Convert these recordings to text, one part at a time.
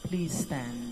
Please stand.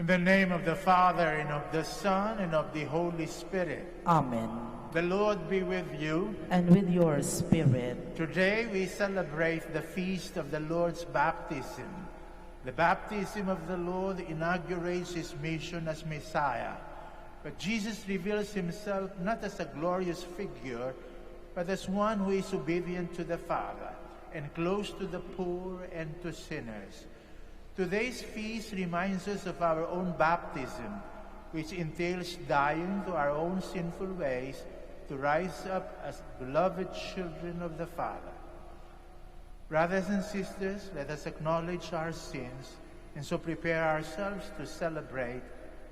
In the name of the Father, and of the Son, and of the Holy Spirit. Amen. The Lord be with you. And with your spirit. Today we celebrate the feast of the Lord's baptism. The baptism of the Lord inaugurates his mission as Messiah. But Jesus reveals himself not as a glorious figure, but as one who is obedient to the Father and close to the poor and to sinners. Today's feast reminds us of our own baptism, which entails dying to our own sinful ways to rise up as beloved children of the Father. Brothers and sisters, let us acknowledge our sins and so prepare ourselves to celebrate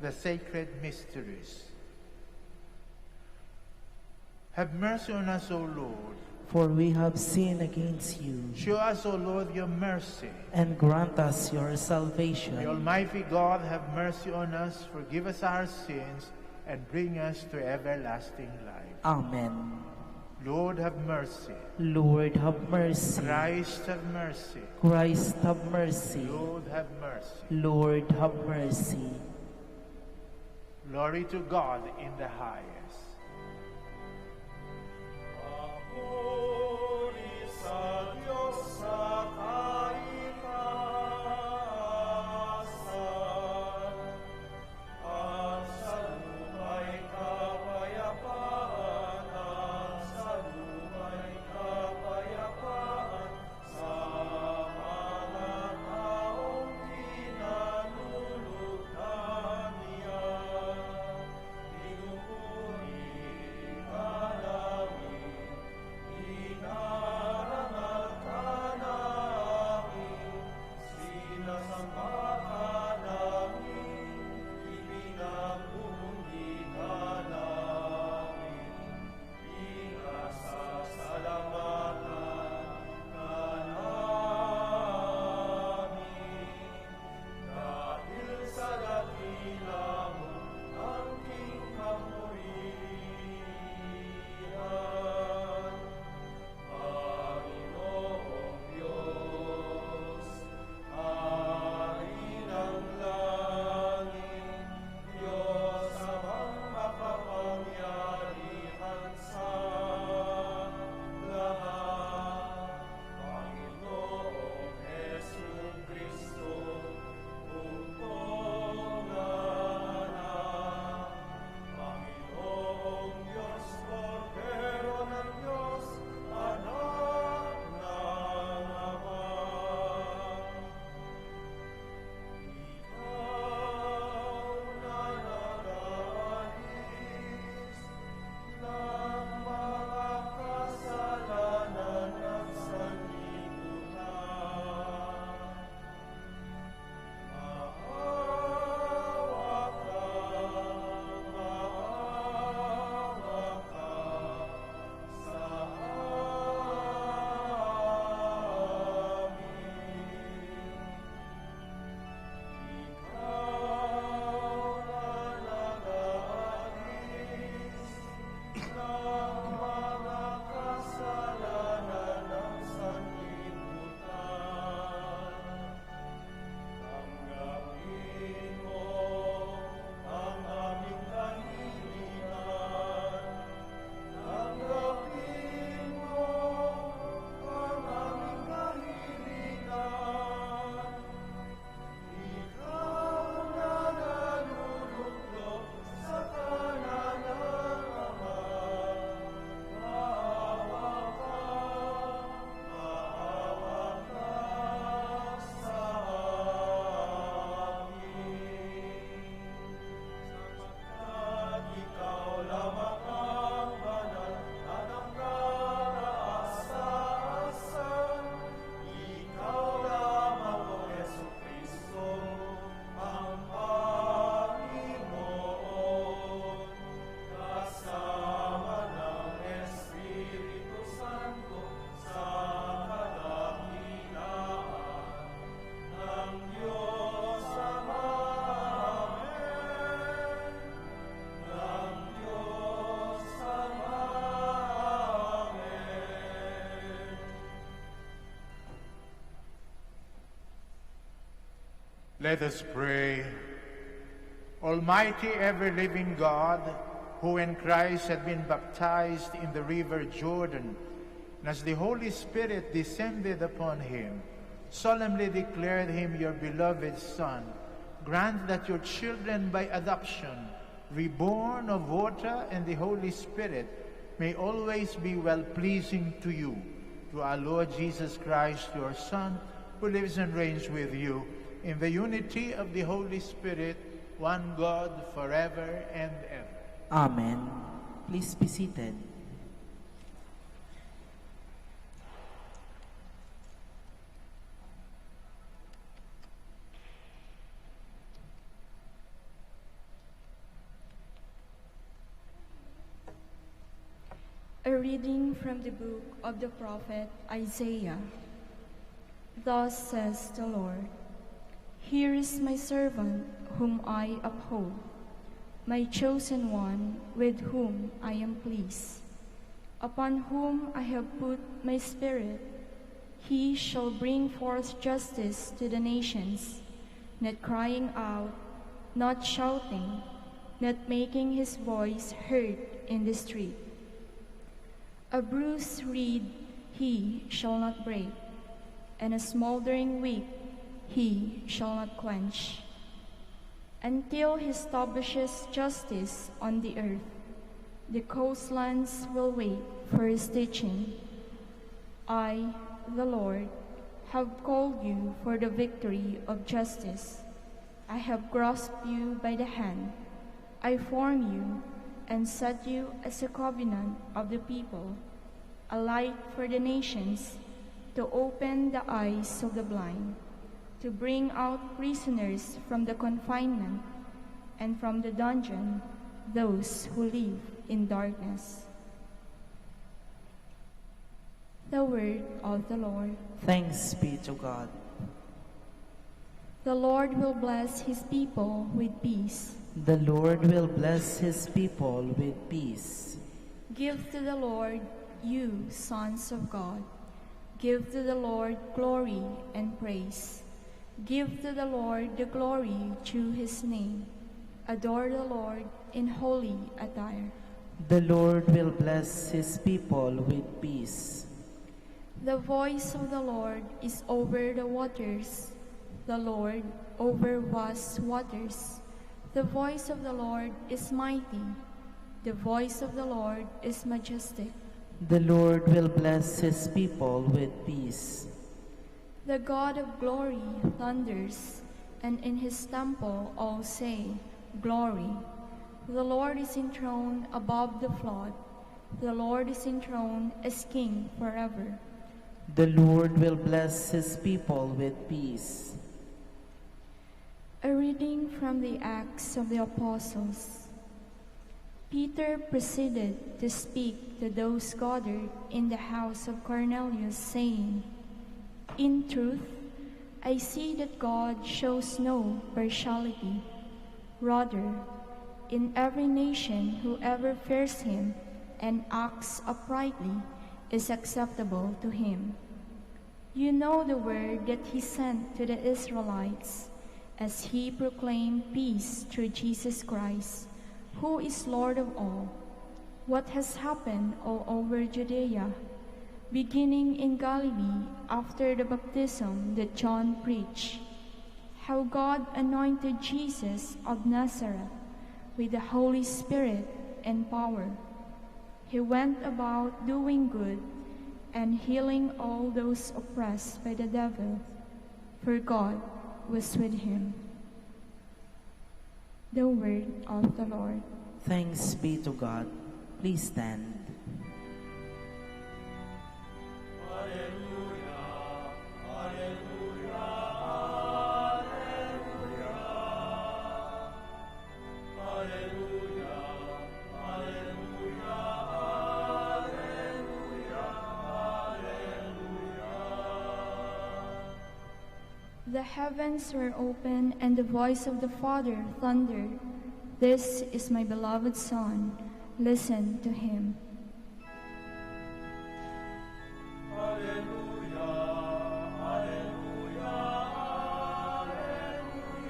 the sacred mysteries. Have mercy on us, O Lord. For we have sinned against you. Show us, O Lord, your mercy. And grant us your salvation. May Almighty God have mercy on us, forgive us our sins, and bring us to everlasting life. Amen. Lord, have mercy. Lord, have mercy. Christ, have mercy. Christ, have mercy. Lord, have mercy. Lord, have mercy. Glory to God in the highest. Let us pray. Almighty ever-living God, who when Christ had been baptized in the river Jordan, and as the Holy Spirit descended upon him, solemnly declared him your beloved Son, grant that your children by adoption, reborn of water and the Holy Spirit, may always be well-pleasing to you. Through our Lord Jesus Christ, your Son, who lives and reigns with you, in the unity of the Holy Spirit, one God, forever and ever. Amen. Please be seated. A reading from the book of the prophet Isaiah. Thus says the Lord, "Here is my servant whom I uphold, my chosen one with whom I am pleased, upon whom I have put my spirit. He shall bring forth justice to the nations, not crying out, not shouting, not making his voice heard in the street. A bruised reed he shall not break, and a smoldering wick he shall not quench, until he establishes justice on the earth. The coastlands will wait for his teaching. I, the Lord, have called you for the victory of justice. I have grasped you by the hand. I formed you and set you as a covenant of the people, a light for the nations, to open the eyes of the blind, to bring out prisoners from the confinement, and from the dungeon those who live in darkness." The word of the Lord. Thanks be to God. The Lord will bless his people with peace. The Lord will bless his people with peace. Give to the Lord, you sons of God. Give to the Lord glory and praise. Give to the Lord the glory due his name. Adore the Lord in holy attire. The Lord will bless his people with peace. The voice of the Lord is over the waters, the Lord over vast waters. The voice of the Lord is mighty, the voice of the Lord is majestic. The Lord will bless his people with peace. The God of glory thunders, and in his temple all say, "Glory." The Lord is enthroned above the flood. The Lord is enthroned as King forever. The Lord will bless his people with peace. A reading from the Acts of the Apostles. Peter proceeded to speak to those gathered in the house of Cornelius, saying, "In truth, I see that God shows no partiality. Rather, in every nation whoever fears him and acts uprightly is acceptable to him. You know the word that he sent to the Israelites, as he proclaimed peace through Jesus Christ, who is Lord of all. What has happened all over Judea, beginning in Galilee after the baptism that John preached, how God anointed Jesus of Nazareth with the Holy Spirit and power. He went about doing good and healing all those oppressed by the devil, for God was with him." The word of the Lord. Thanks be to God. Please stand. The heavens were open, and the voice of the Father thundered, "This is my beloved Son. Listen to him." Alleluia, alleluia, alleluia.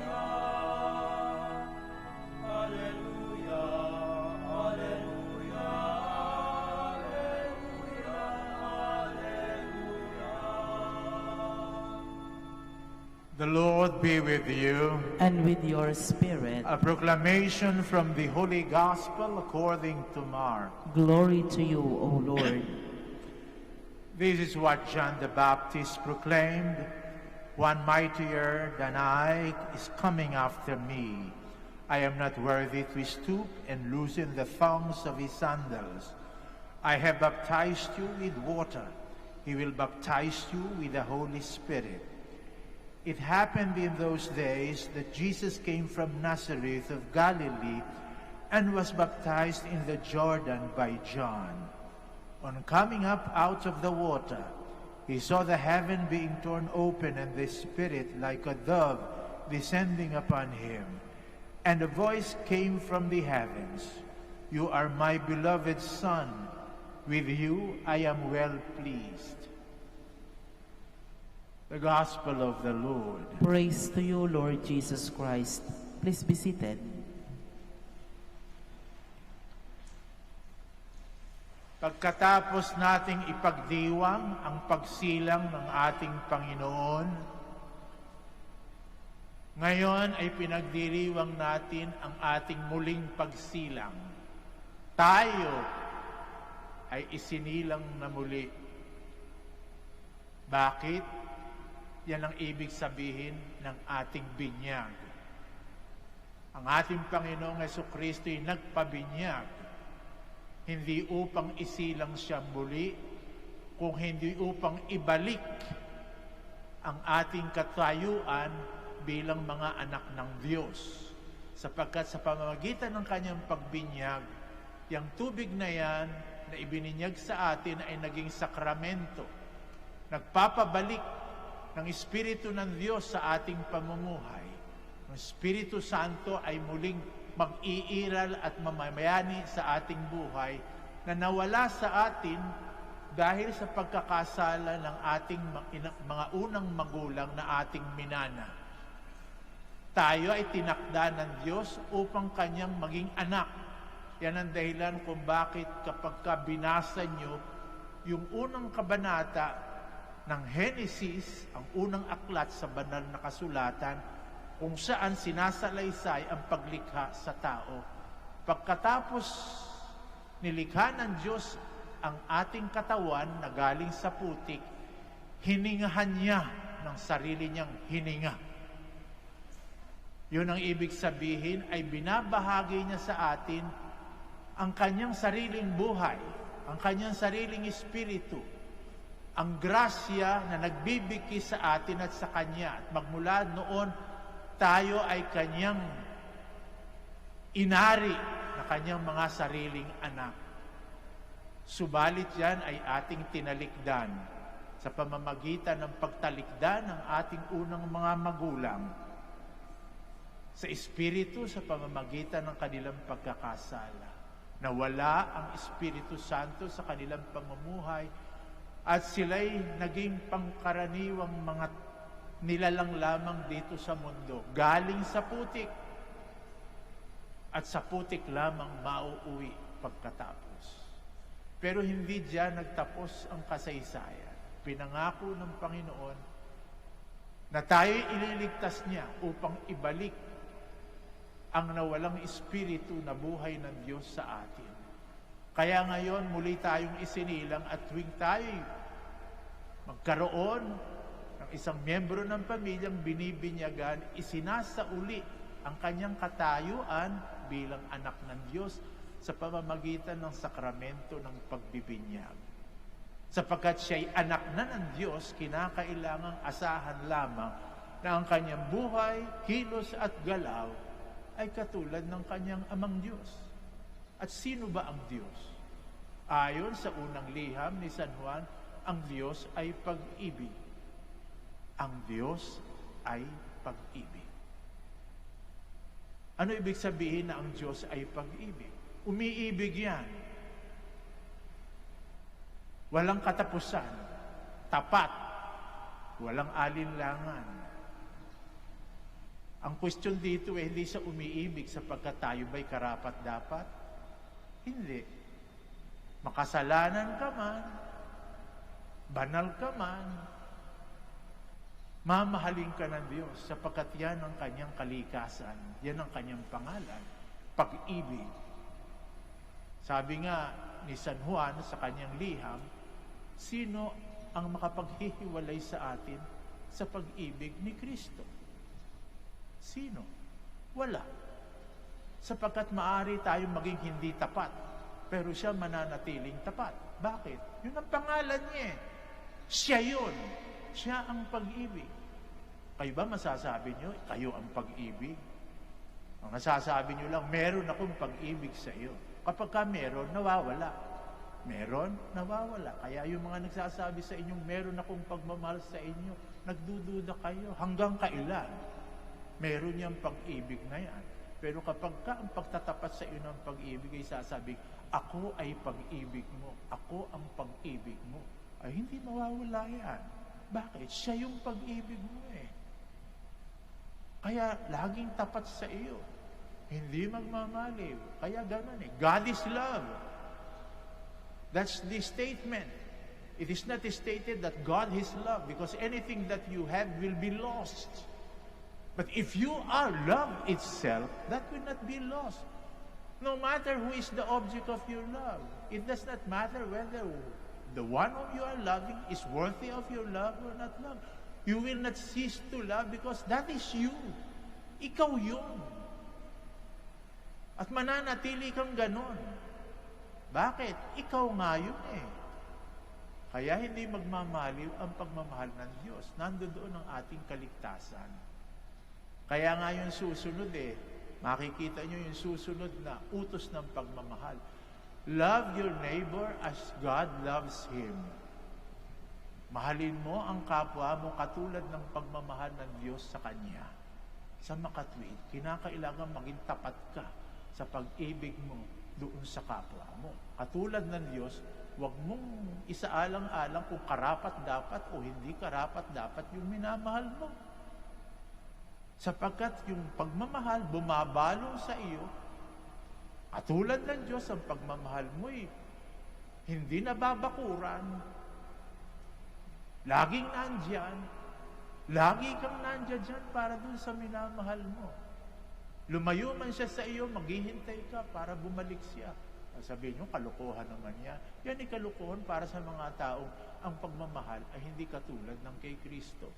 The Lord be with you. And with your spirit. A proclamation from the Holy Gospel according to Mark. Glory to you, O Lord. This is what John the Baptist proclaimed. One mightier than I is coming after me. I am not worthy to stoop and loosen the thongs of his sandals. I have baptized you with water. He will baptize you with the Holy Spirit. It happened in those days that Jesus came from Nazareth of Galilee and was baptized in the Jordan by John. On coming up out of the water, he saw the heaven being torn open and the Spirit like a dove descending upon him. And a voice came from the heavens, "You are my beloved Son. With you I am well pleased." The Gospel of the Lord. Praise to you, Lord Jesus Christ. Please be seated. Pagkatapos nating ipagdiwang ang pagsilang ng ating Panginoon, ngayon ay pinagdiriwang natin ang ating muling pagsilang. Tayo ay isinilang na muli. Bakit? Yan ang ibig sabihin ng ating binyag. Ang ating Panginoong Jesucristo ay nagpabinyag. Hindi upang isilang siya muli, kung hindi upang ibalik ang ating katayuan bilang mga anak ng Diyos. Sapagkat sa pamamagitan ng kanyang pagbinyag, yung tubig na yan na ibininyag sa atin ay naging sakramento. Nagpapabalik ng Espiritu ng Diyos sa ating pamumuhay. Ang Espiritu Santo ay muling mag-iiral at mamamayani sa ating buhay na nawala sa atin dahil sa pagkakasala ng ating mga unang magulang na ating minana. Tayo ay tinakda ng Diyos upang kanyang maging anak. Yan ang dahilan kung bakit kapag binasa nyo yung unang kabanata ng Genesis, ang unang aklat sa banal na kasulatan, kung saan sinasalaysay ang paglikha sa tao. Pagkatapos nilikha ng Diyos ang ating katawan na galing sa putik, hiningahan niya ng sarili niyang hininga. Yun ang ibig sabihin ay binabahagi niya sa atin ang kanyang sariling buhay, ang kanyang sariling espiritu, ang grasya na nagbibigay sa atin at sa kanya. At magmula noon, tayo ay kanyang inari na kanyang mga sariling anak. Subalit yan ay ating tinalikdan sa pamamagitan ng pagtalikdan ng ating unang mga magulang sa Espiritu sa pamamagitan ng kanilang pagkakasala. Nawala ang Espiritu Santo sa kanilang pamumuhay at sila'y naging pangkaraniwang mga nilalang lamang dito sa mundo, galing sa putik, at sa putik lamang mauuwi pagkatapos. Pero hindi diyan nagtapos ang kasaysayan. Pinangako ng Panginoon na tayo'y ililigtas niya upang ibalik ang nawalang espiritu na buhay ng Diyos sa atin. Kaya ngayon muli tayong isinilang at tuwing tayo'y magkaroon ng isang miyembro ng pamilyang binibinyagan, isinasauli ang kanyang katayuan bilang anak ng Diyos sa pamamagitan ng sakramento ng pagbibinyag. Sapagkat siya'y anak na ng Diyos, kinakailangang asahan lamang na ang kanyang buhay, kilos at galaw ay katulad ng kanyang amang Diyos. At sino ba ang Diyos? Ayon sa unang liham ni San Juan, ang Diyos ay pag-ibig. Ang Diyos ay pag-ibig. Ano ibig sabihin na ang Diyos ay pag-ibig? Umiibig yan. Walang katapusan, tapat, walang alinlangan. Ang question dito hindi sa umiibig sapagkat tayo ba'y karapat-dapat? Hindi. Makasalanan ka man, banal ka man, Mamahalin ka ng Diyos sapagkat yan ang kanyang kalikasan, yan ang kanyang pangalan, pag-ibig. Sabi nga ni San Juan sa kanyang liham, sino ang makapaghihiwalay sa atin sa pag-ibig ni Kristo? Sino? Wala. Sapagkat maaari tayong maging hindi tapat, pero siya mananatiling tapat. Bakit? Yun ang pangalan niya. Siya yun. Siya ang pag-ibig. Kayo ba masasabi nyo, kayo ang pag-ibig? Ang nasasabi nyo lang, meron akong pag-ibig sa iyo. Kapag ka meron, nawawala. Meron, nawawala. Kaya yung mga nagsasabi sa inyong meron akong pagmamahal sa inyo, nagdududa kayo. Hanggang kailan? Meron niyang pag-ibig na yan. Pero kapag ka ang pagtatapat sa iyo ng pag-ibig ay sasabi, ako ay pag-ibig mo. Ako ang pag-ibig mo. Ay hindi mawawala yan. Bakit? Siya yung pag-ibig mo eh. Kaya laging tapat sa iyo. Hindi magmamaliw. Kaya gano'n eh. God is love. That's the statement. It is not stated that God is love because anything that you have will be lost. But if you are love itself, that will not be lost. No matter who is the object of your love. It does not matter whether the one whom you are loving is worthy of your love or not love. You will not cease to love because that is you. Ikaw yun. At mananatili kang ganon. Bakit? Ikaw nga yun eh. Kaya hindi magmamaliw ang pagmamahal ng Diyos. Nandoon ang ating kaligtasan. Kaya nga yung susunod eh, makikita nyo yung susunod na utos ng pagmamahal. Love your neighbor as God loves him. Mahalin mo ang kapwa mo katulad ng pagmamahal ng Diyos sa Kanya. Sa makatwid, kinakailangan maging tapat ka sa pag-ibig mo doon sa kapwa mo. Katulad ng Diyos, huwag mong isaalang-alang kung karapat-dapat o hindi karapat-dapat yung minamahal mo. Sapagkat yung pagmamahal bumabalong sa iyo, katulad ng Diyos, ang pagmamahal mo'y hindi nababakuran. Laging nandyan. Lagi kang nandyan dyan para dun sa minamahal mo. Lumayo man siya sa iyo, maghihintay ka para bumalik siya. Sabihin nyo, kalokohan naman yan. Yan ay kalokohan para sa mga taong ang pagmamahal ay hindi katulad ng kay Kristo.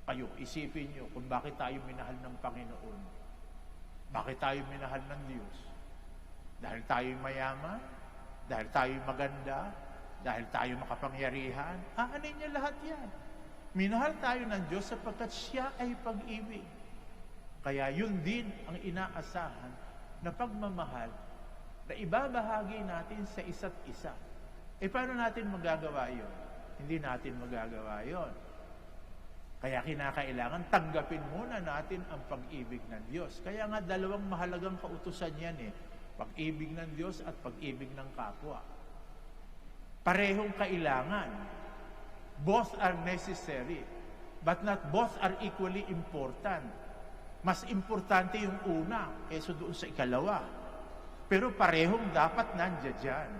Kayo, isipin nyo kung bakit tayo minahal ng Panginoon. Bakit tayo minahal ng Diyos? Dahil tayo mayaman? Dahil tayo maganda? Dahil tayo makapangyarihan? Aanin niya lahat yan. Minahal tayo ng Diyos sapagkat siya ay pag-ibig. Kaya yun din ang inaasahan na pagmamahal na ibabahagi natin sa isa't isa. E paano natin magagawa yun? Hindi natin magagawa yun. Kaya kinakailangan tanggapin muna natin ang pag-ibig ng Diyos. Kaya nga dalawang mahalagang kautusan yan eh. Pag-ibig ng Diyos at pag-ibig ng kapwa. Parehong kailangan. Both are necessary, but not both are equally important. Mas importante yung una kaysa doon sa ikalawa. Pero parehong dapat nandiyan dyan.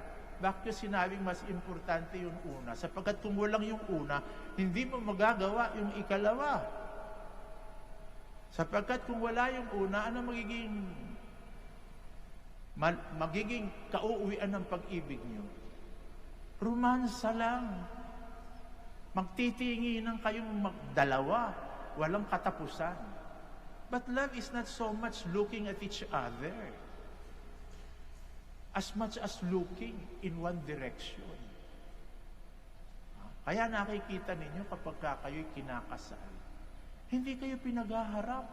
Bakit sinabing mas importante yung una? Sapagkat kung walang yung una, hindi mo magagawa yung ikalawa. Sapagkat kung wala yung una, ano magiging kauuwian ng pag-ibig nyo? Romansa lang. Magtitinginan kayong dalawa. Walang katapusan. But love is not so much looking at each other as much as looking in one direction. Kaya nakikita ninyo kapag kayo'y kinakasal, hindi kayo pinaghaharap.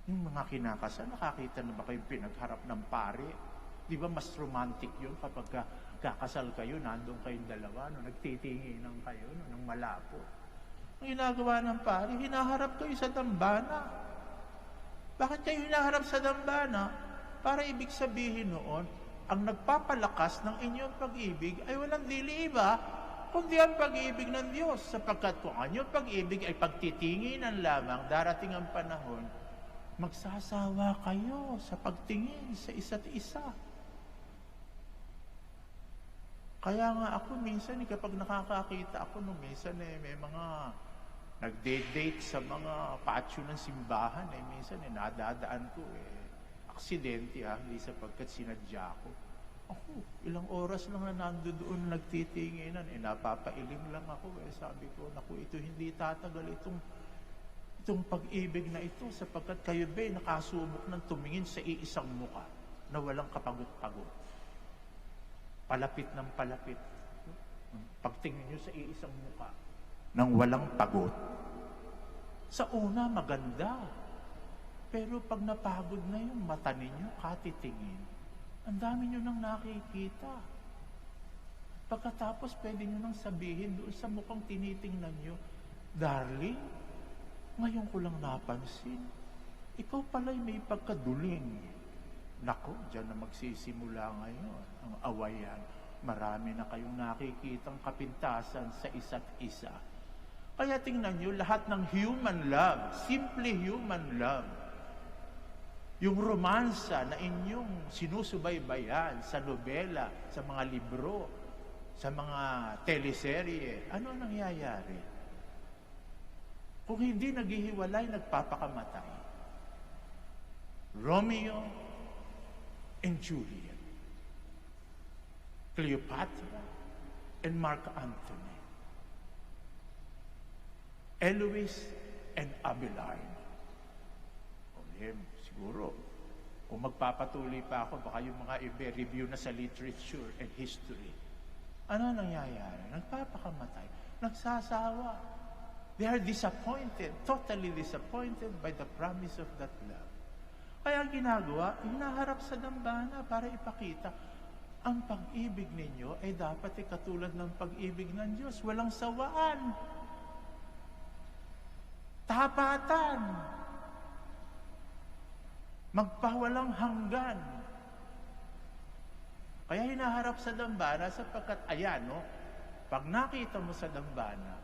Yung mga kinakasal, nakakita na ba kayo pinagharap ng pare? Di ba mas romantic yun kapag kakasal kayo, nandun kayong dalawa, no, nagtitinginan kayo, no, ng malapot. Ang ginagawa ng pare, hinaharap kayo sa dambana. Bakit kayo hinaharap sa dambana? Para ibig sabihin noon, ang nagpapalakas ng inyong pag-ibig ay walang dili iba, kundi ang pag-ibig ng Diyos. Sapagkat kung inyong pag-ibig ay pagtitinginan lamang, darating ang panahon, magsasawa kayo sa pagtingin sa isa't isa. Kaya nga ako minsan, kapag nakakakita ako, minsan may mga nagde-date sa mga patio ng simbahan. Minsan, nadadaan ko. Aksidente, hindi sapagkat sinadya ko. Ako, ilang oras lang na nandoon nagtitinginan. Napapailing lang ako. Sabi ko, naku, ito hindi tatagal itong pag-ibig na ito sapagkat kayo nakasubok ng tumingin sa iisang muka na walang kapagot-pagot. Palapit ng palapit. Pagtingin nyo sa iisang muka nang walang pagot. Sa una, maganda. Pero pag napagod na yung mata ninyo, katitingin, ang dami nyo nang nakikita. Pagkatapos, pwede nyo nang sabihin doon sa mukhang tinitingnan nyo, "Darling, ngayon ko lang napansin, ikaw pala'y may pagkaduling." Nako, dyan na magsisimula ngayon ang awayan. Marami na kayong nakikitang kapintasan sa isa't isa. Kaya tingnan nyo, lahat ng human love, simple human love, yung romansa na inyong sinusubaybayan sa nobela, sa mga libro, sa mga teleserye, ano nangyayari? Kung hindi naghihiwalay, nagpapakamatay. Romeo and Juliet, Cleopatra and Mark Antony, Eloise and Abelard. Siguro, kung magpapatuloy pa ako, baka yung mga review na sa literature and history. Ano nangyayari? Nagpapakamatay. Nagsasawa. They are disappointed, totally disappointed by the promise of that love. Kaya ang ginagawa, hinaharap sa dambana para ipakita, ang pag-ibig ninyo ay dapat katulad ng pag-ibig ng Diyos. Walang sawaan. Tapatan. Magpawalang hanggan. Kaya hinaharap sa dambana sapagkat, pag nakita mo sa dambana,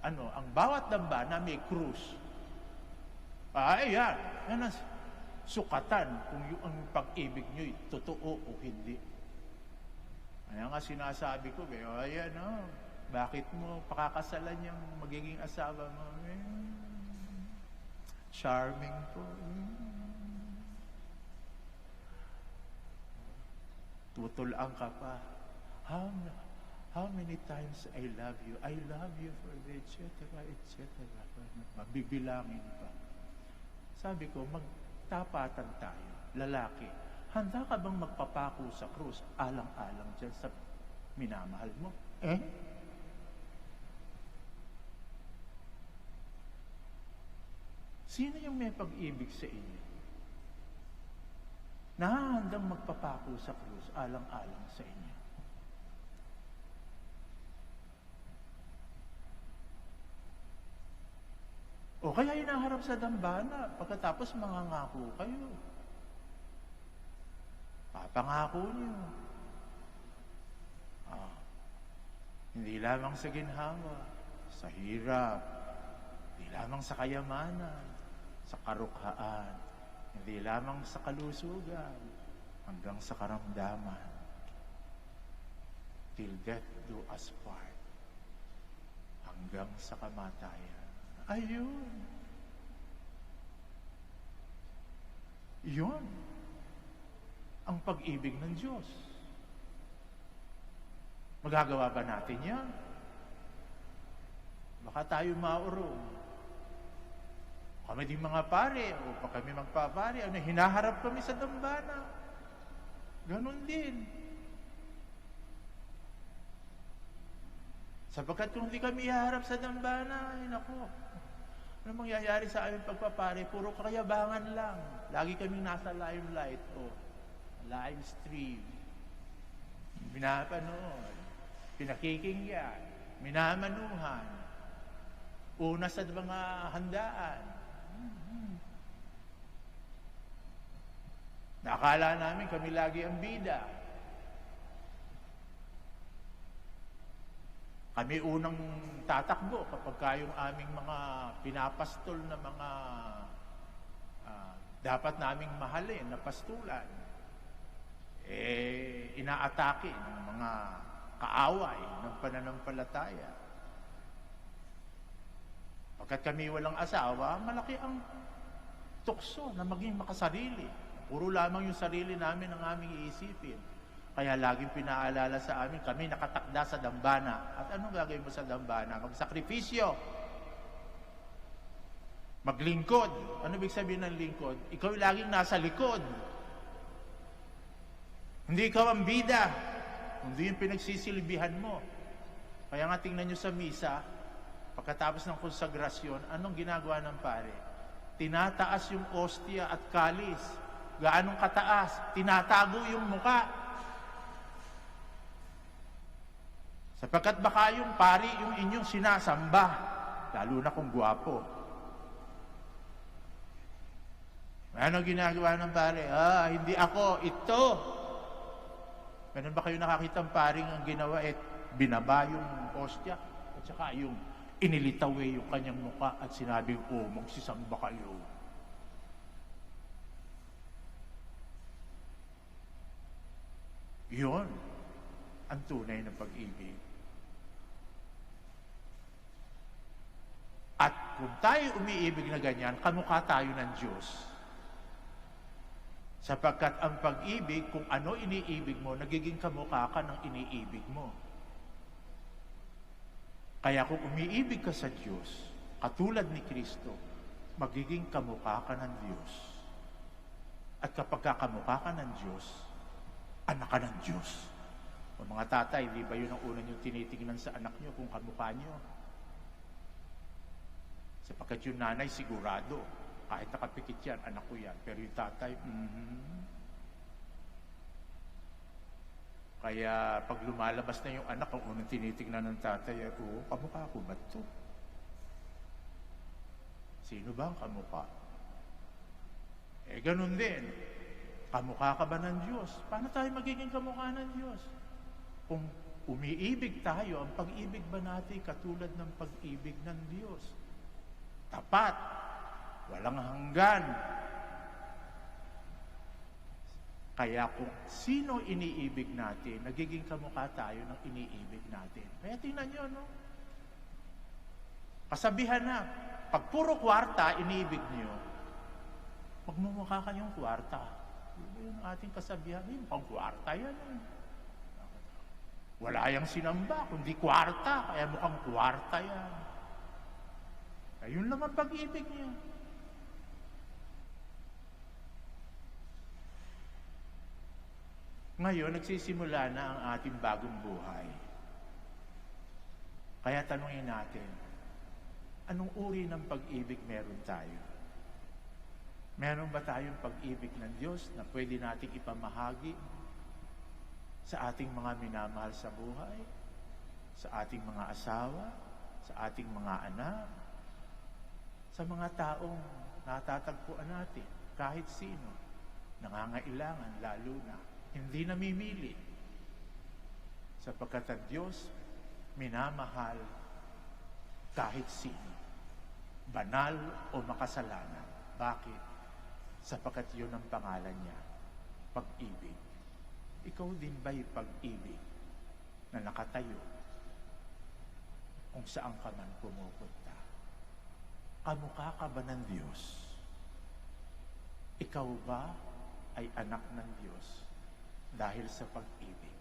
ang bawat dambana may krus. Yan ang sukatan kung ang pag-ibig nyo'y totoo o hindi. Kaya nga sinasabi ko, bakit mo pakakasalan yung magiging asawa mo? Charming po. Tutulaan ka pa. How many times I love you? I love you for the etc. Mabibilangin pa. Sabi ko, magtapatan tayo. Lalaki, handa ka bang magpapako sa krus alang-alang dyan sa minamahal mo? Sino yung may pag-ibig sa inyo? Nahahandang magpapako sa krus alang-alang sa inyo. O kaya hinaharap sa dambana, pagkatapos mangangako kayo. Papangako niyo. Hindi lamang sa ginhawa, sa hirap, hindi lamang sa kayamanan, sa karukhaan, hindi lamang sa kalusugan, hanggang sa karamdaman. Till death do us part. Hanggang sa kamatayan. Ayun. Yun. Ang pag-ibig ng Diyos. Magagawa ba natin yan? Baka tayo maurong. Kami din mga pare, o pa kami magpapare, hinaharap kami sa dambana. Ganon din. Sapagkat kung hindi kami haharap sa dambana, ano mangyayari sa aming pagpapare? Puro kayabangan lang. Lagi kaming nasa limelight o live stream. Pinapanood, pinakikinggan, minamanuhan, una sa mga handaan. Nakala namin kami lagi ang bida. Kami unang tatakbo kapag yung aming mga pinapastol na mga dapat naming mahalin na pastulan, inaatake ng mga kaaway ng pananampalataya. Pagkat kami walang asawa, malaki ang tukso na maging makasarili. Puro lamang yung sarili namin ang aming iisipin. Kaya laging pinaalala sa amin, kami nakatakda sa dambana. At anong gagawin mo sa dambana? Magsakripisyo. Maglingkod. Ano ibig sabihin ng lingkod? Ikaw laging nasa likod. Hindi ikaw ang bida. Hindi yung pinagsisilbihan mo. Kaya nga tingnan nyo sa misa, pagkatapos ng konsagrasyon, anong ginagawa ng pare? Tinataas yung ostia at kalis. Gaanong kataas? Tinatago yung muka. Sapagkat baka yung pari, yung inyong sinasamba, lalo na kung guwapo. Ano ginagawa ng pari? Hindi ako, ito. Ganun ba kayo nakakita ng paring ang ginawa? Binaba yung ostya, at saka yung inilitaw yung kanyang muka at sinabing, magsisamba kayo. Yun ang tunay na pag-ibig. At kung tayo umiibig na ganyan, kamukha tayo ng Diyos. Sapagkat ang pag-ibig, kung ano iniibig mo, nagiging kamukha ka ng iniibig mo. Kaya kung umiibig ka sa Diyos, katulad ni Kristo, magiging kamukha ka ng Diyos. At kapag kamukha ka ng Diyos, anak ka ng Diyos. O mga tatay, di ba yun ang una nyo tinitingnan sa anak nyo kung kamukha nyo? Sapagkat yung nanay sigurado, kahit nakapikit yan, anak ko yan. Pero yung tatay, Kaya pag lumalabas na yung anak, ang unang tinitingnan ng tatay, kamukha ko ba ito? Sino ba ang kamukha? Ganun din. Kamukha ka ba ng Diyos? Paano tayo magiging kamukha ng Diyos? Kung umiibig tayo, ang pag-ibig ba natin katulad ng pag-ibig ng Diyos? Tapat, walang hanggan. Kaya kung sino iniibig natin, nagiging kamukha tayo ng iniibig natin. Kaya tingnan nyo, no? Kasabihan na, pag puro kwarta, iniibig nyo, magmumukha kayong kwarta. Yung ating kasabihan, mukhang kwarta yan. Wala yang sinamba, kundi kwarta, kaya mukhang kwarta yan. Ayun lang ang pag-ibig niya. Ngayon, nagsisimula na ang ating bagong buhay. Kaya tanungin natin, anong uri ng pag-ibig meron tayo? Meron ba tayong pag-ibig ng Diyos na pwede nating ipamahagi sa ating mga minamahal sa buhay, sa ating mga asawa, sa ating mga anak, sa mga taong natatagpuan natin, kahit sino, nangangailangan, lalo na, hindi namimili. Sapagkat ang Diyos, minamahal kahit sino, banal o makasalanan. Bakit? Sapagkat yun ang pangalan niya, pag-ibig. Ikaw din ba'y pag-ibig na nakatayo kung saan ka man pumupunta? Kamukha ka ba ng Diyos? Ikaw ba ay anak ng Diyos dahil sa pag-ibig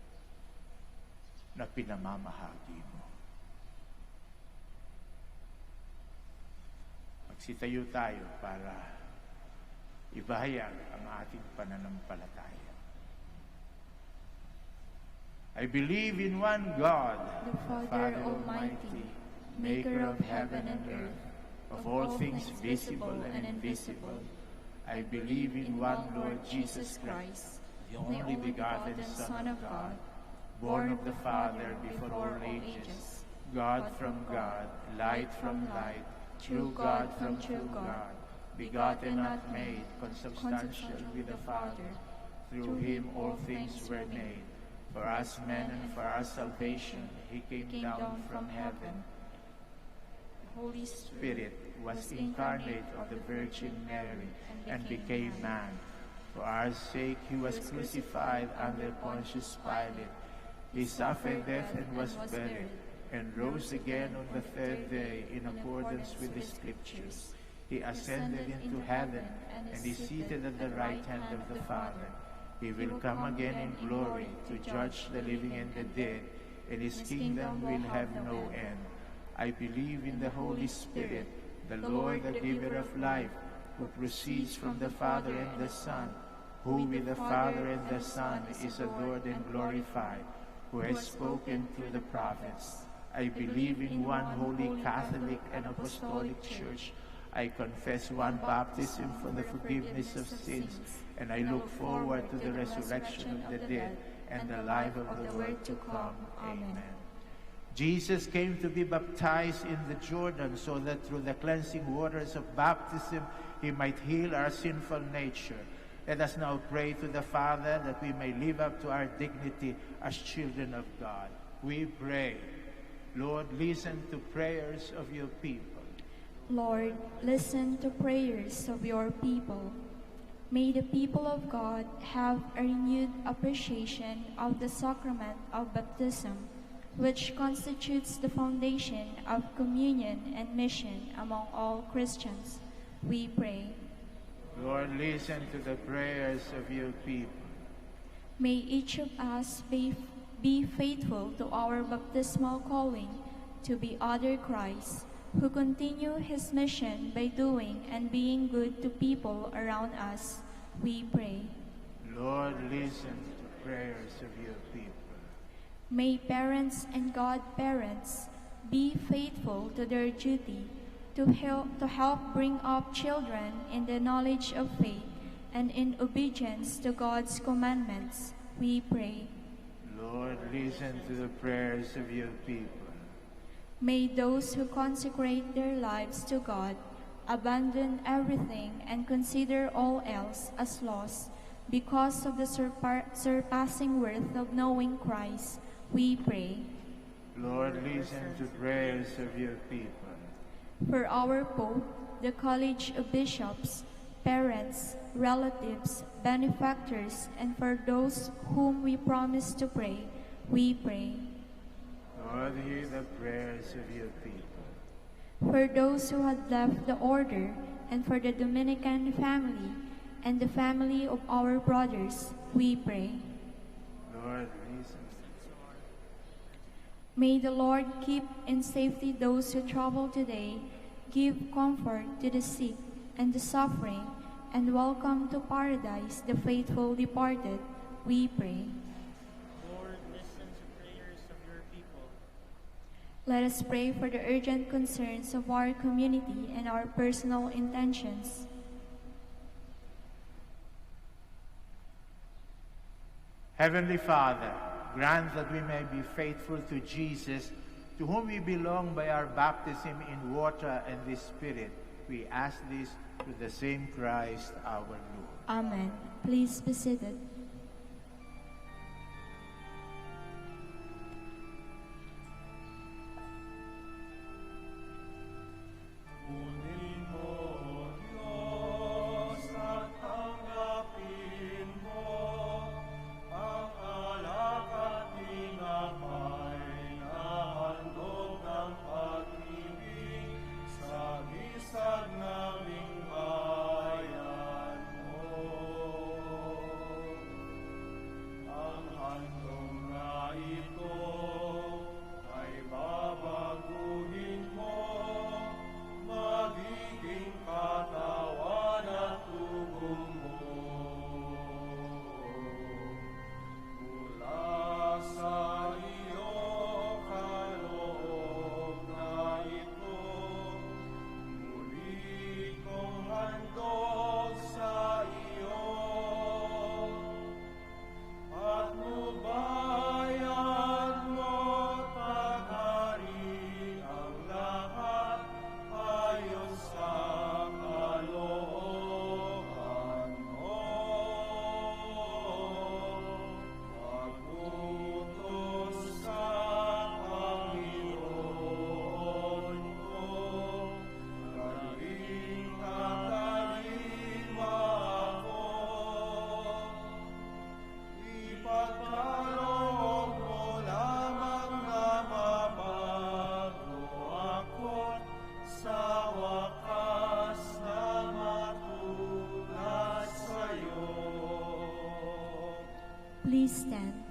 na pinamamahagi mo? Magsitayo tayo para ibahayag ang ating pananampalataya. I believe in one God, the Father Almighty, maker of heaven and earth, of all things visible and invisible. I believe in one Lord Jesus Christ, the only begotten Son of God, born of the Father before all ages, God from God, light from light, true God from true God, begotten not made, consubstantial with the Father. Through him all things were made. For us men and for our salvation, he came down from heaven. Holy Spirit was incarnate of the Virgin Mary and became man. For our sake he was crucified under Pontius Pilate. He suffered death and was buried. and rose again on the third day in accordance with the Scriptures. He ascended into heaven and is seated at the right hand of the Father. He will come again in glory to judge the living and the dead, and his kingdom will have no end. I believe in the Holy Spirit, the Lord, the giver of life, who proceeds from the Father and the Son, who with the Father and the Son is adored and glorified, who has spoken through the prophets. I believe in one holy Catholic and Apostolic Church. I confess one baptism for the forgiveness of sins, and I look forward to the resurrection of the dead and the life of the world to come. Amen. Jesus came to be baptized in the Jordan so that through the cleansing waters of baptism he might heal our sinful nature. Let us now pray to the Father that we may live up to our dignity as children of God. We pray. Lord, listen to prayers of your people. Lord, listen to prayers of your people. May the people of God have a renewed appreciation of the sacrament of baptism, which constitutes the foundation of communion and mission among all Christians. We pray. Lord, listen to the prayers of your people. May each of us be faithful to our baptismal calling to be other Christ, who continue his mission by doing and being good to people around us. We pray. Lord, listen to the prayers of your people. May parents and godparents be faithful to their duty to help bring up children in the knowledge of faith and in obedience to God's commandments. We pray. Lord, listen to the prayers of your people. May those who consecrate their lives to God abandon everything and consider all else as loss because of the surpassing worth of knowing Christ. We pray. Lord, listen to prayers of your people. For our Pope, the College of Bishops, parents, relatives, benefactors, and for those whom we promise to pray, we pray. Lord, hear the prayers of your people. For those who had left the order, and for the Dominican family, and the family of our brothers, we pray. Lord, listen. May the Lord keep in safety those who travel today, give comfort to the sick and the suffering, and welcome to paradise the faithful departed, we pray. Lord, listen to prayers of your people. Let us pray for the urgent concerns of our community and our personal intentions. Heavenly Father, grant that we may be faithful to Jesus, to whom we belong by our baptism in water and the Spirit. We ask this through the same Christ our Lord. Amen. Please be seated. Please stand.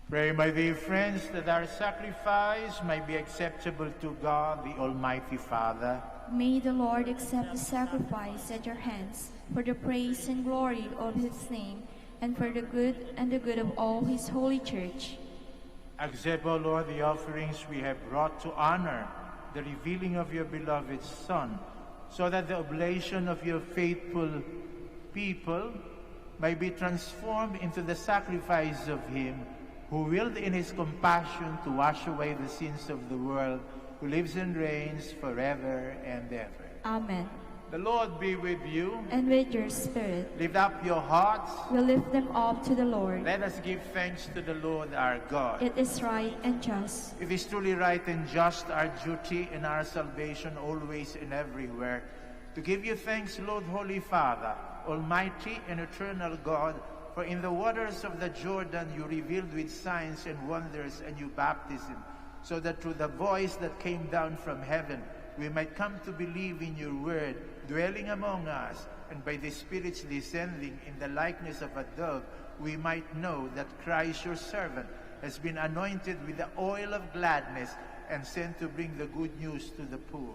Pray, my dear friends, that our sacrifice may be acceptable to God, the Almighty Father. May the Lord accept the sacrifice at your hands for the praise and glory of his name and for the good of all his holy church. Accept, O Lord, the offerings we have brought to honor the revealing of your beloved Son, so that the oblation of your faithful people may be transformed into the sacrifice of him who willed in his compassion to wash away the sins of the world, who lives and reigns forever and ever. Amen. The Lord be with you. And with your spirit. Lift up your hearts. We lift them up to the Lord. Let us give thanks to the Lord our God. It is right and just. It is truly right and just, our duty and our salvation always and everywhere, to give you thanks, Lord, Holy Father, Almighty and eternal God, for in the waters of the Jordan you revealed with signs and wonders a new baptism, so that through the voice that came down from heaven, we might come to believe in your word, dwelling among us, and by the Spirit's descending in the likeness of a dove, we might know that Christ, your servant, has been anointed with the oil of gladness and sent to bring the good news to the poor.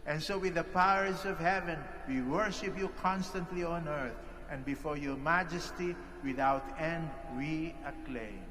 And so with the powers of heaven, we worship you constantly on earth, and before your majesty, without end, we acclaim.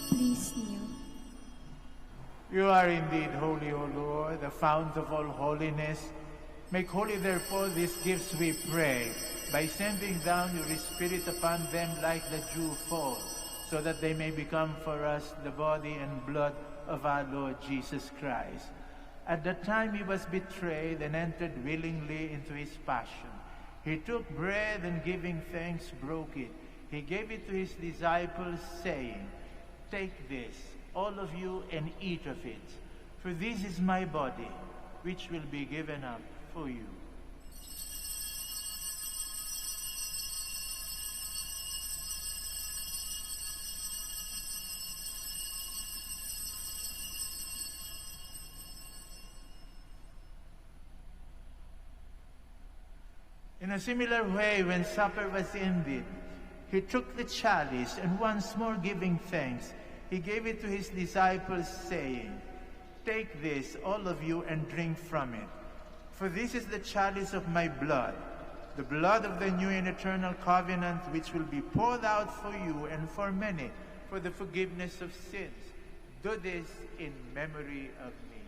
Please kneel. You are indeed holy, O Lord, the fount of all holiness. Make holy, therefore, these gifts, we pray, by sending down your Spirit upon them like the dew fall, so that they may become for us the body and blood of our Lord Jesus Christ. At the time he was betrayed and entered willingly into his passion, he took bread and giving thanks broke it. He gave it to his disciples, saying, "Take this, all of you, and eat of it, for this is my body, which will be given up for you." In a similar way, when supper was ended, he took the chalice, and once more giving thanks, he gave it to his disciples, saying, "Take this, all of you, and drink from it. For this is the chalice of my blood, the blood of the new and eternal covenant, which will be poured out for you and for many for the forgiveness of sins. Do this in memory of me."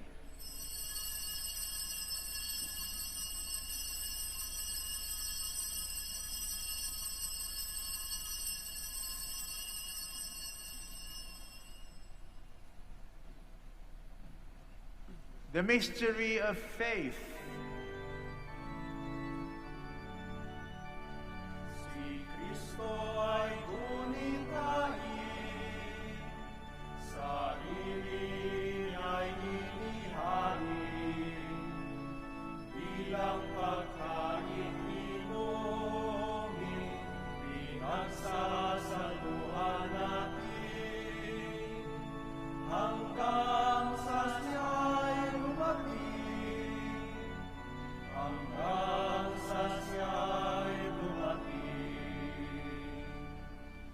The mystery of faith. Si Kristo ay gunitahin, sarili niya'y inihalin, bilang pagkain inumin, pinagsasaluhan natin, hanggang sa siya'y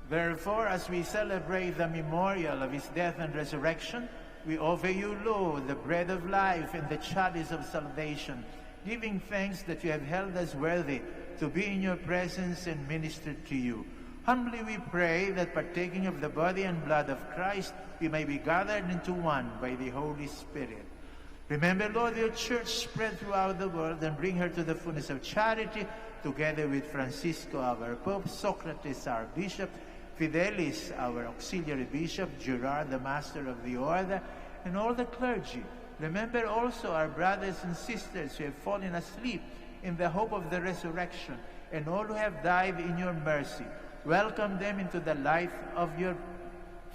Therefore, as we celebrate the memorial of his death and resurrection, we offer you, Lord, the bread of life and the chalice of salvation, giving thanks that you have held us worthy to be in your presence and minister to you. Humbly we pray that partaking of the body and blood of Christ, we may be gathered into one by the Holy Spirit. Remember, Lord, your church spread throughout the world and bring her to the fullness of charity, together with Francisco, our Pope, Socrates, our Bishop, Fidelis, our Auxiliary Bishop, Gerard, the Master of the Order, and all the clergy. Remember also our brothers and sisters who have fallen asleep in the hope of the resurrection, and all who have died in your mercy. Welcome them into the light of your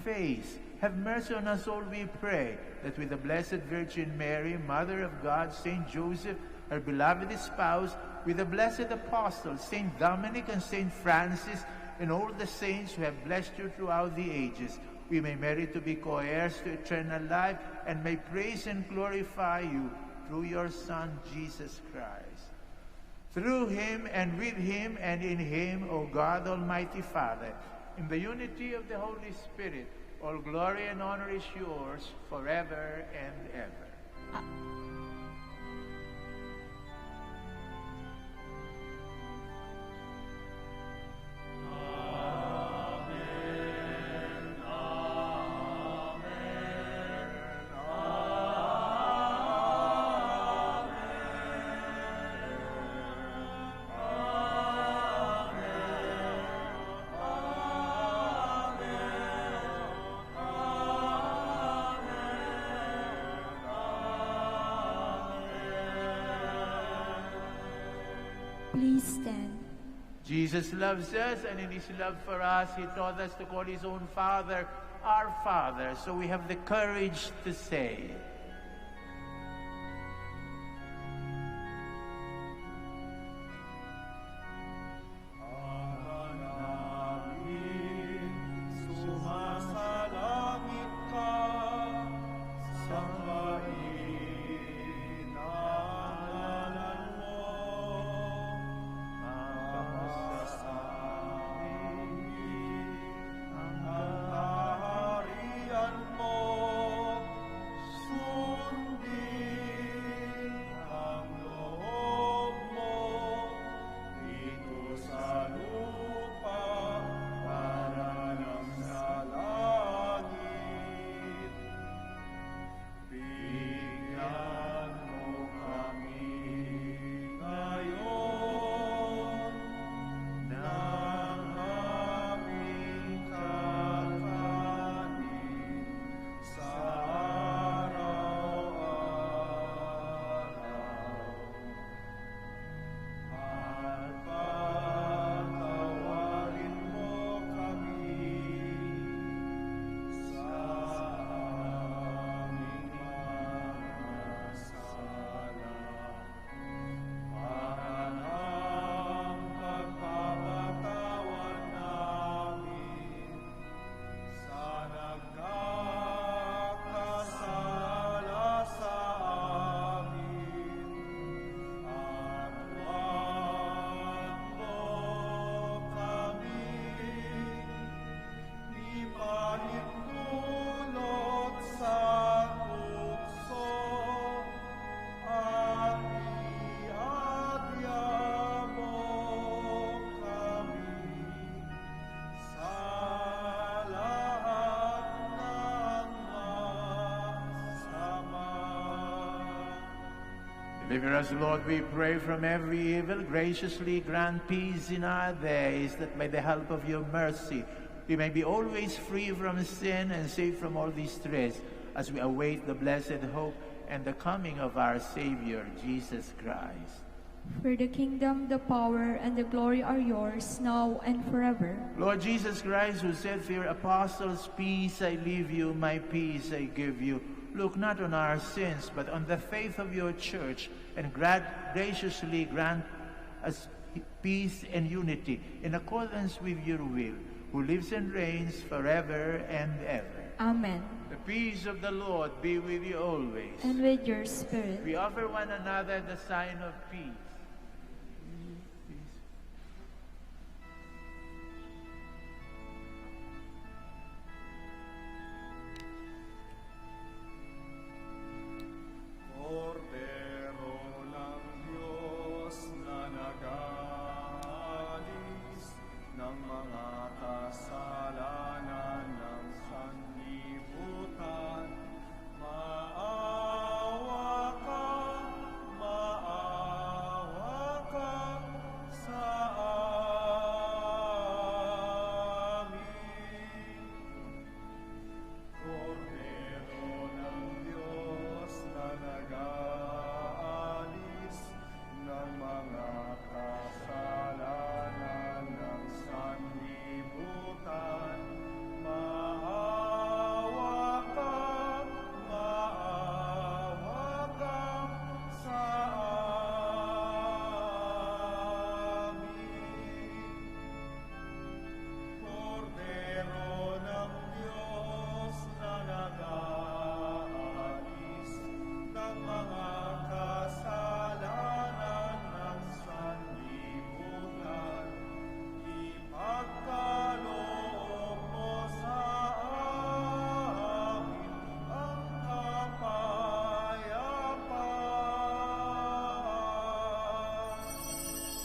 face. Have mercy on us all, we pray, that with the Blessed Virgin Mary, Mother of God, Saint Joseph, her beloved spouse, with the blessed apostles, Saint Dominic and Saint Francis, and all the saints who have blessed you throughout the ages, we may merit to be co-heirs to eternal life, and may praise and glorify you through your Son, Jesus Christ. Through him, and with him, and in him, O God, Almighty Father, in the unity of the Holy Spirit, all glory and honor is yours forever and ever. Please stand. Jesus loves us, and in his love for us, he taught us to call his own Father, our Father. So we have the courage to say, deliver us, Lord, we pray, from every evil. Graciously grant peace in our days, that by the help of your mercy we may be always free from sin and safe from all distress, as we await the blessed hope and the coming of our Savior, Jesus Christ. For the kingdom, the power, and the glory are yours, now and forever. Lord Jesus Christ, who said to your apostles, "Peace I leave you, my peace I give you," look not on our sins, but on the faith of your church, and graciously grant us peace and unity in accordance with your will, who lives and reigns forever and ever. Amen. The peace of the Lord be with you always. And with your spirit. We offer one another the sign of peace.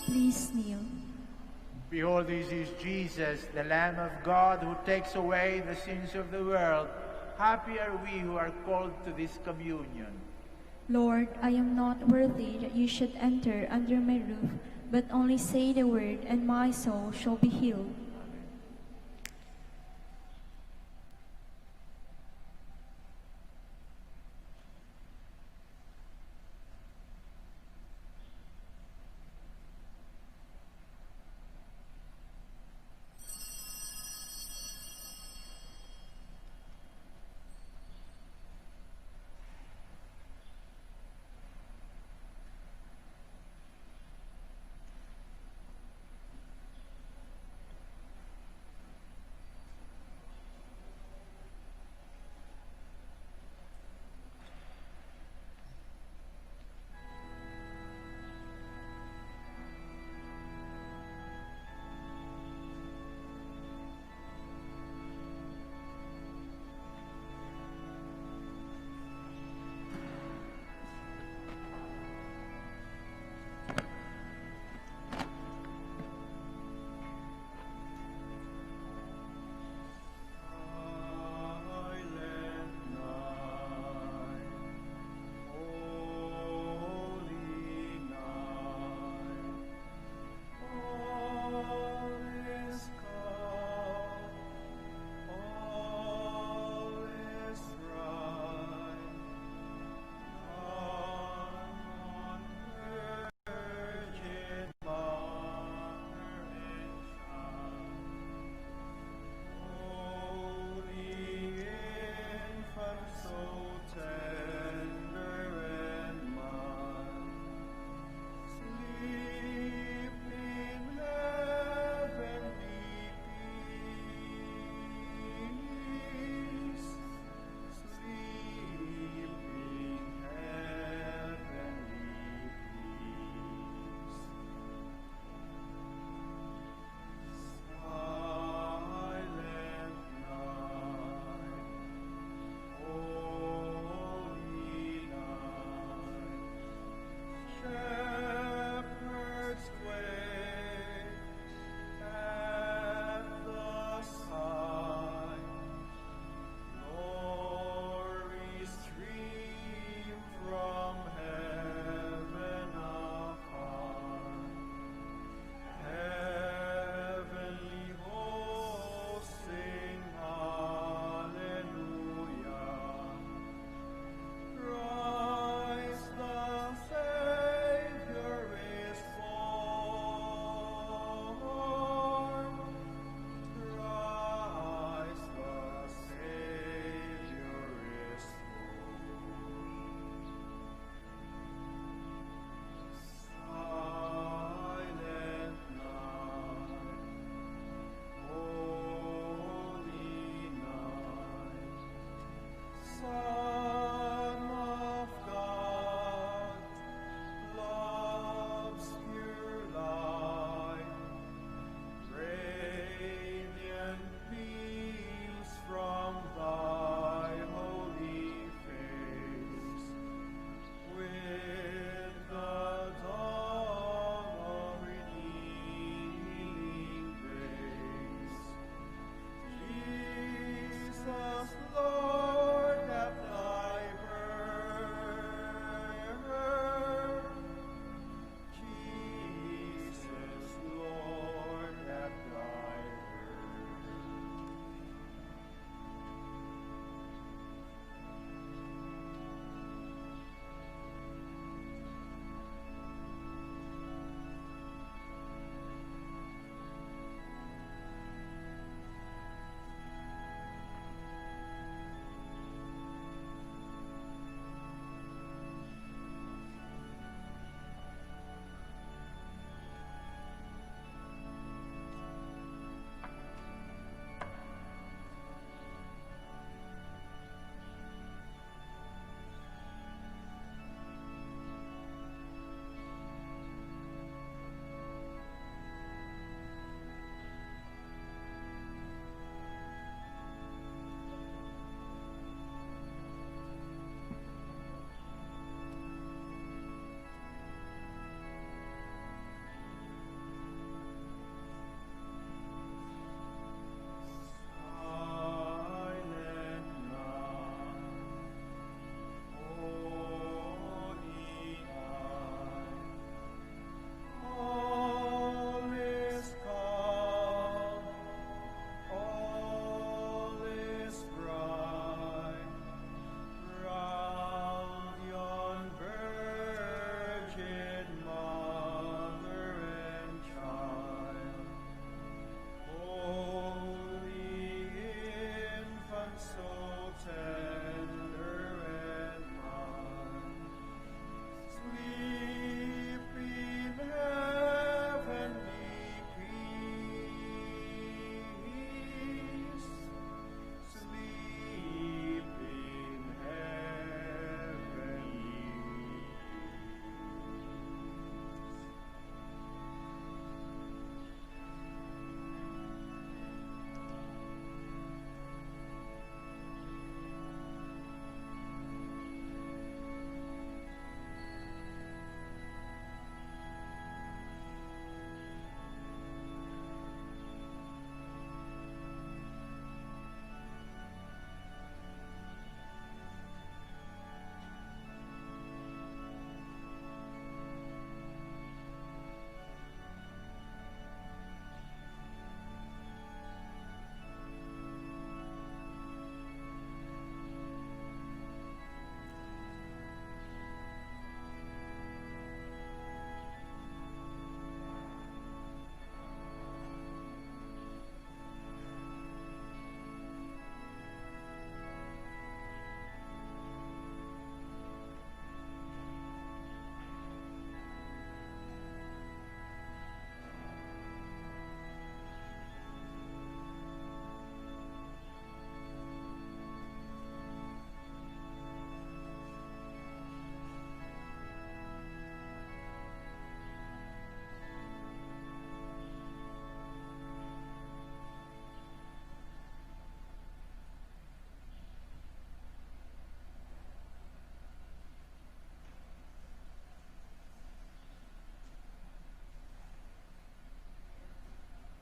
Please kneel. Behold, this is Jesus, the Lamb of God, who takes away the sins of the world. Happy are we who are called to this communion. Lord, I am not worthy that you should enter under my roof, but only say the word, and my soul shall be healed.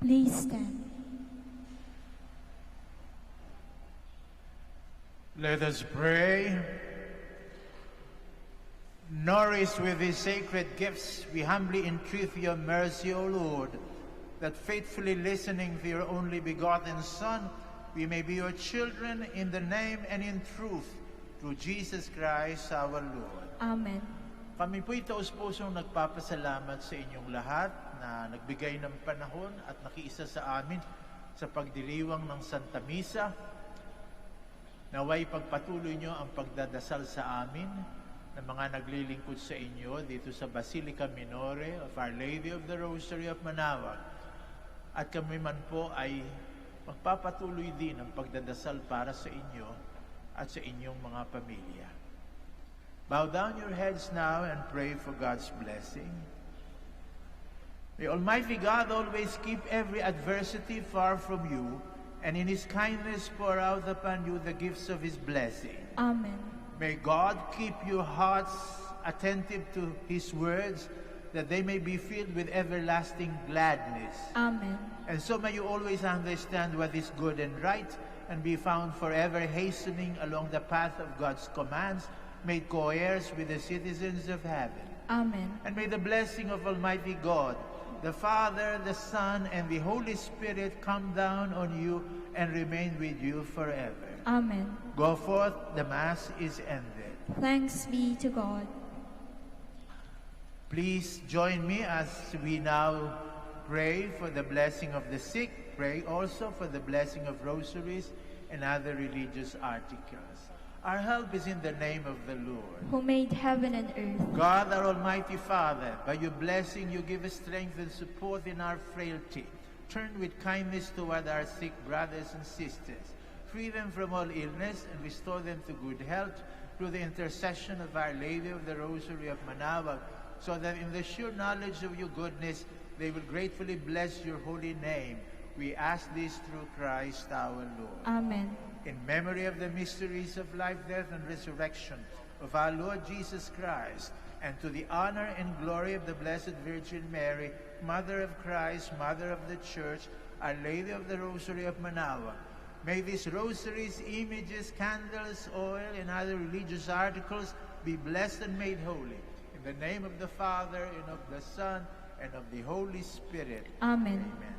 Please stand. Let us pray. Nourished with these sacred gifts, we humbly entreat your mercy, O Lord, that faithfully listening to your only begotten Son, we may be your children in the name and in truth, through Jesus Christ our Lord. Amen. Kami po'y taus-pusong nagpapasalamat sa inyong lahat na nagbigay ng panahon at nakiisa sa amin sa pagdiriwang ng Santa Misa. Naway pagpatuloy nyo ang pagdadasal sa amin ng mga naglilingkod sa inyo dito sa Basilica Minore of Our Lady of the Rosary of Manaoag. At kami man po ay magpapatuloy din ang pagdadasal para sa inyo at sa inyong mga pamilya. Bow down your heads now and pray for God's blessing. May Almighty God always keep every adversity far from you, and in His kindness pour out upon you the gifts of His blessing. Amen. May God keep your hearts attentive to His words, that they may be filled with everlasting gladness. Amen. And so may you always understand what is good and right, and be found forever hastening along the path of God's commands, made co-heirs with the citizens of heaven. Amen. And may the blessing of Almighty God, the Father, the Son, and the Holy Spirit come down on you and remain with you forever. Amen. Go forth, the Mass is ended. Thanks be to God. Please join me as we now pray for the blessing of the sick. Pray also for the blessing of rosaries and other religious articles. Our help is in the name of the Lord, Who made heaven and earth. God, our Almighty Father, by your blessing you give us strength and support in our frailty. Turn with kindness toward our sick brothers and sisters. Free them from all illness and restore them to good health through the intercession of Our Lady of the Rosary of Manaoag, so that in the sure knowledge of your goodness they will gratefully bless your holy name. We ask this through Christ our Lord. Amen. In memory of the mysteries of life, death, and resurrection of our Lord Jesus Christ, and to the honor and glory of the Blessed Virgin Mary, Mother of Christ, Mother of the Church, Our Lady of the Rosary of Manaoag, may these rosaries, images, candles, oil, and other religious articles be blessed and made holy. In the name of the Father, and of the Son, and of the Holy Spirit. Amen. Amen.